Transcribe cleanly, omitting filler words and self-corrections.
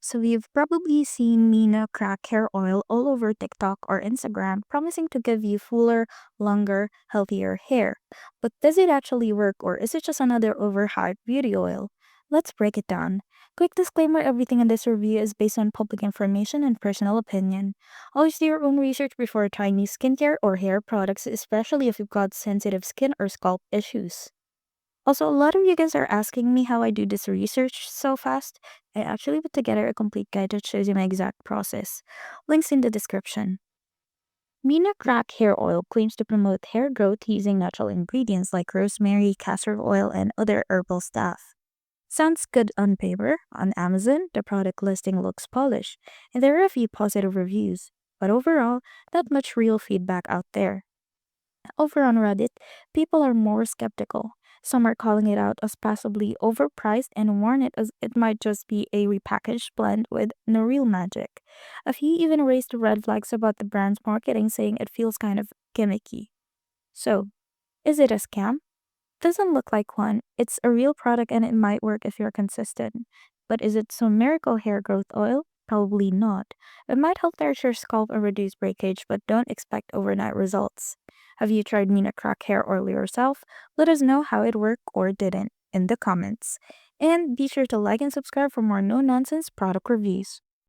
So you've probably seen Minnah Crack Hair Oil all over TikTok or Instagram promising to give you fuller, longer, healthier hair. But does it actually work or is it just another overhyped beauty oil? Let's break it down. Quick disclaimer, everything in this review is based on public information and personal opinion. Always do your own research before trying new skincare or hair products, especially if you've got sensitive skin or scalp issues. Also, a lot of you guys are asking me how I do this research so fast. I actually put together a complete guide that shows you my exact process. Links in the description. Minnah Crack Hair Oil claims to promote hair growth using natural ingredients like rosemary, castor oil, and other herbal stuff. Sounds good on paper. On Amazon, the product listing looks polished, and there are a few positive reviews. But overall, not much real feedback out there. Over on Reddit, people are more skeptical. Some are calling it out as possibly overpriced and warn it as it might just be a repackaged blend with no real magic. A few even raised red flags about the brand's marketing, saying it feels kind of gimmicky. So, is it a scam? Doesn't look like one. It's a real product and it might work if you're consistent. But is it some miracle hair growth oil? Probably not. It might help nourish your scalp and reduce breakage, but don't expect overnight results. Have you tried Minnah Crack Hair Oil yourself? Let us know how it worked or didn't in the comments. And be sure to like and subscribe for more no-nonsense product reviews.